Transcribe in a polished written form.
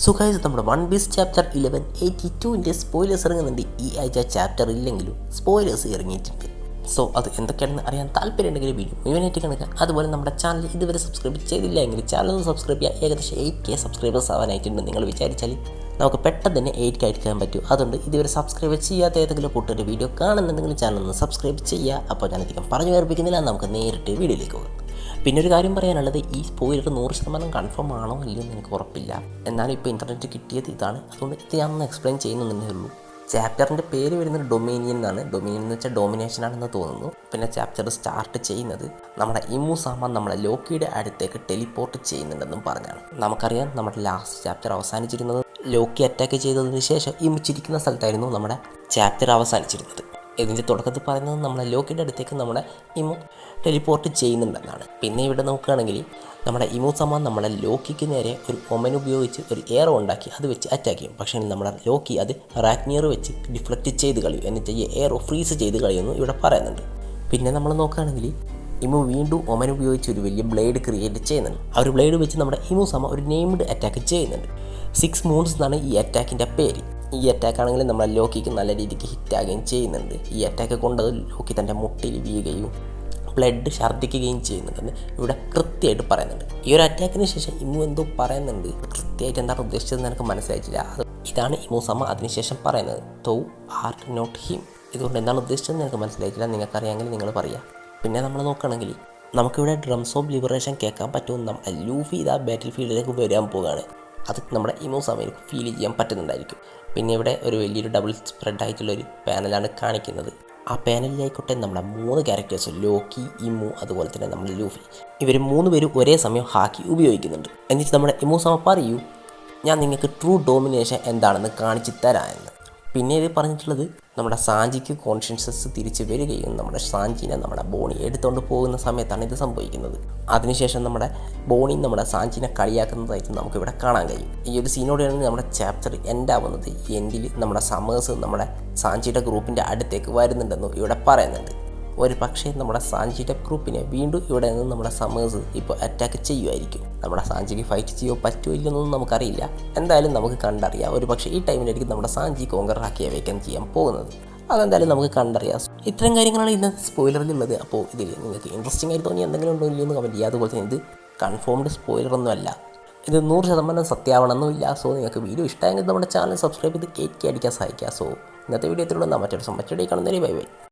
So guys, നമ്മുടെ one piece chapter 1182ൻ്റെ spoilers ഇറങ്ങുന്നുണ്ട്. ഈ ആഴ്ച ചാപ്റ്റർ ഇല്ലെങ്കിലും സ്പോയിലേഴ്സ് ഇറങ്ങിയിട്ടുണ്ട്. സോ അത് എന്തൊക്കെയാണെന്ന് അറിയാൻ താല്പര്യമുണ്ടെങ്കിൽ വീഡിയോ മുഴുവനായിട്ട് കാണുക. അതുപോലെ നമ്മുടെ ചാനൽ ഇതുവരെ സബ്സ്ക്രൈബ് ചെയ്തില്ല എങ്കിൽ ചാനൽ ഒന്ന് സബ്സ്ക്രൈബ് ചെയ്യുക. ഏകദേശം 8K സബ്സ്ക്രൈബേഴ്സ് ആവാനായിട്ടുണ്ട്. നിങ്ങൾ വിചാരിച്ചാൽ നമുക്ക് പെട്ടെന്ന് തന്നെ 8K അടിക്കാൻ പറ്റും. അതുകൊണ്ട് ഇതുവരെ സബ്സ്ക്രൈബ് ചെയ്യാത്ത ഏതെങ്കിലും കൂട്ടൊരു വീഡിയോ കാണുന്നുണ്ടെങ്കിൽ ചാനൽ ഒന്ന് സബ്സ്ക്രൈബ് ചെയ്യുക. അപ്പോൾ ഞാനധികം പറഞ്ഞു വേർപ്പിക്കുന്നില്ല, നമുക്ക് നേരിട്ട് വീഡിയോയിലേക്ക് പോകാം. പിന്നെ ഒരു കാര്യം പറയാനുള്ളത്, ഈ സ്പോയിലർ 100% കൺഫേം ആണോ അല്ലയോ എന്ന് എനിക്ക് ഉറപ്പില്ല. എന്നാലും ഇപ്പോൾ ഇൻ്റർനെറ്റ് കിട്ടിയത് ഇതാണ്, അതുകൊണ്ട് ഇത് ഞാനൊന്ന് എക്സ്പ്ലെയിൻ ചെയ്യുന്നതേ ഉള്ളൂ. ചാപ്റ്ററിൻ്റെ പേര് വരുന്നത് ഡൊമീനിയൻ എന്നാണ്. ഡൊമീനിയൻ എന്ന് വെച്ചാൽ ഡോമിനേഷൻ ആണെന്ന് തോന്നുന്നു. പിന്നെ ചാപ്റ്റർ സ്റ്റാർട്ട് ചെയ്യുന്നത് നമ്മുടെ ഇമൂസാമ നമ്മളെ ലോക്കിയുടെ അടുത്തേക്ക് ടെലിപ്പോർട്ട് ചെയ്യുന്നുണ്ടെന്നും പറഞ്ഞാണ്. നമുക്കറിയാം, നമ്മുടെ ലാസ്റ്റ് ചാപ്റ്റർ അവസാനിച്ചിരുന്നത് ലോക്കി അറ്റാക്ക് ചെയ്തതിന് ശേഷം ഇമിച്ചിരിക്കുന്ന സ്ഥലത്തായിരുന്നു നമ്മുടെ ചാപ്റ്റർ അവസാനിച്ചിരുന്നത്. ഇതിൻ്റെ തുടക്കത്തിൽ പറയുന്നത് നമ്മളെ ലോക്കിയുടെ അടുത്തേക്ക് നമ്മുടെ ഇമു ടെലിപ്പോർട്ട് ചെയ്യുന്നുണ്ടെന്നാണ്. പിന്നെ ഇവിടെ നോക്കുകയാണെങ്കിൽ നമ്മുടെ ഇമൂസമ നമ്മളെ ലോക്കിക്ക് നേരെ ഒരു ഒമൻ ഉപയോഗിച്ച് ഒരു എയറോ ഉണ്ടാക്കി അത് വെച്ച് അറ്റാക്ക് ചെയ്യും. പക്ഷേ നമ്മുടെ ലോക്കി അത് റാഗ്നിയർ വെച്ച് ഡിഫ്ലക്റ്റ് ചെയ്ത് കളയും, എന്നിട്ട് ഈ എയറോ ഫ്രീസ് ചെയ്ത് കളയുമെന്ന് ഇവിടെ പറയുന്നുണ്ട്. പിന്നെ നമ്മൾ നോക്കുകയാണെങ്കിൽ ഇമു വീണ്ടും ഒമൻ ഉപയോഗിച്ച് ഒരു വലിയ ബ്ലേഡ് ക്രിയേറ്റ് ചെയ്യുന്നുണ്ട്. ആ ഒരു ബ്ലേഡ് വെച്ച് നമ്മുടെ ഇമൂസമ ഒരു നെയിംഡ് അറ്റാക്ക് ചെയ്യുന്നുണ്ട്. 6 മൂൺസ് എന്നാണ് ഈ അറ്റാക്കിൻ്റെ പേര്. ഈ അറ്റാക്ക് ആണെങ്കിൽ നമ്മളെ ലോക്കിക്ക് നല്ല രീതിക്ക് ഹിറ്റാകുകയും ചെയ്യുന്നുണ്ട്. ഈ അറ്റാക്ക് കൊണ്ട് ലോക്കി തൻ്റെ മുട്ടിൽ വീഴുകയും ബ്ലഡ് ഛർദ്ദിക്കുകയും ചെയ്യുന്നുണ്ടെന്ന് ഇവിടെ കൃത്യമായിട്ട് പറയുന്നുണ്ട്. ഈ ഒരു അറ്റാക്കിന് ശേഷം ഇമു എന്തോ പറയുന്നുണ്ട്, കൃത്യമായിട്ട് എന്താണ് ഉദ്ദേശിച്ചതെന്ന് എനിക്ക് മനസ്സിലായിട്ടില്ല. ഇതാണ് ഇമൂസമ അതിനുശേഷം പറയുന്നത്, ദൗ ആർട്ട് നോട്ട് ഹിം. ഇതുകൊണ്ട് എന്താണ് ഉദ്ദേശിച്ചതെന്ന് എനിക്ക് മനസ്സിലായിട്ടില്ല. നിങ്ങൾക്കറിയാമെങ്കിൽ നിങ്ങൾ പറയുക. പിന്നെ നമ്മൾ നോക്കുകയാണെങ്കിൽ നമുക്കിവിടെ ഡ്രംസ് ഓഫ് ലിബറേഷൻ കേൾക്കാൻ പറ്റും. നമ്മുടെ ലൂഫി ഇതാ ബാറ്റിൽ ഫീൽഡിലേക്ക് വരാൻ പോവുകയാണ്. അത് നമ്മുടെ ഇമൂസമയിൽ ഫീൽ ചെയ്യാൻ പറ്റുന്നുണ്ടായിരിക്കും. പിന്നെ ഇവിടെ ഒരു വലിയൊരു ഡബിൾ സ്പ്രെഡ് ആയിട്ടുള്ളൊരു പാനലാണ് കാണിക്കുന്നത്. ആ പാനലിലായിക്കോട്ടെ നമ്മുടെ 3 ക്യാരക്ടേഴ്സ് ലോക്കി, ഇമു, അതുപോലെ തന്നെ നമ്മുടെ ലൂഫി, ഇവർ 3 പേരും ഒരേ സമയം ഹാക്കി ഉപയോഗിക്കുന്നുണ്ട്. എന്നിട്ട് നമ്മുടെ ഇമൂസമ പറയൂ, ഞാൻ നിങ്ങൾക്ക് ട്രൂ ഡോമിനേഷൻ എന്താണെന്ന് കാണിച്ചു തരാമെന്ന്. പിന്നെ ഇത് പറഞ്ഞിട്ടുള്ളത് നമ്മുടെ സാഞ്ചിക്ക് കോൺഷ്യൻസസ് തിരിച്ച് വരികയും നമ്മുടെ സാഞ്ചിനെ നമ്മുടെ ബോണി എടുത്തുകൊണ്ട് പോകുന്ന സമയത്താണ് ഇത് സംഭവിക്കുന്നത്. അതിനുശേഷം നമ്മുടെ ബോണി നമ്മുടെ സാഞ്ചിനെ കളിയാക്കുന്നതായിട്ട് നമുക്കിവിടെ കാണാൻ കഴിയും. ഈ ഒരു സീനോടെയാണ് നമ്മുടെ ചാപ്റ്റർ എൻഡ് ആവുന്നത്. എൻഡിൽ നമ്മുടെ സമേഴ്സ് നമ്മുടെ സാഞ്ചിയുടെ ഗ്രൂപ്പിൻ്റെ അടുത്തേക്ക് വരുന്നുണ്ടെന്നും ഇവിടെ പറയുന്നുണ്ട്. ഒരു പക്ഷേ നമ്മുടെ സാഞ്ചിയുടെ ഗ്രൂപ്പിനെ വീണ്ടും ഇവിടെ നിന്ന് നമ്മുടെ സമേഴ്സ് ഇപ്പോൾ അറ്റാക്ക് ചെയ്യുമായിരിക്കും. നമ്മുടെ സാഞ്ചിക്ക് ഫൈറ്റ് ചെയ്യുമോ പറ്റുമോ ഇല്ലെന്നൊന്നും നമുക്കറിയില്ല. എന്തായാലും നമുക്ക് കണ്ടറിയാം. ഒരു പക്ഷേ ഈ ടൈമിലായിരിക്കും നമ്മുടെ സാഞ്ചി കോങ്കർ ഹാക്കി അവേക്കൻ ചെയ്യാൻ പോകുന്നത്. അതെന്തായാലും നമുക്ക് കണ്ടറിയാം. ഇത്തരം കാര്യങ്ങളാണ് ഇന്നത്തെ സ്പോയിലറിലുള്ളത്. അപ്പോൾ ഇതിൽ നിങ്ങൾക്ക് ഇൻട്രസ്റ്റിംഗ് ആയിട്ട് തോന്നി എന്തെങ്കിലും ഉണ്ടോ ഇല്ലയോ എന്ന് കമൻറ്റ് ചെയ്യുക. അതുപോലെ തന്നെ ഇത് കൺഫേംഡ് സ്പോയിലറൊന്നും അല്ല, ഇത് 100% സത്യമാവണമെന്നില്ല. സോ നിങ്ങൾക്ക് വീഡിയോ ഇഷ്ടമായെങ്കിൽ നമ്മുടെ ചാനൽ സബ്സ്ക്രൈബ് ചെയ്ത് 8K അടിക്കാൻ സഹായിക്കുക. സോ ഇന്നത്തെ വീഡിയോ എത്തിയുള്ള മറ്റൊരു കാണുന്നതിന് ബൈ ബൈ.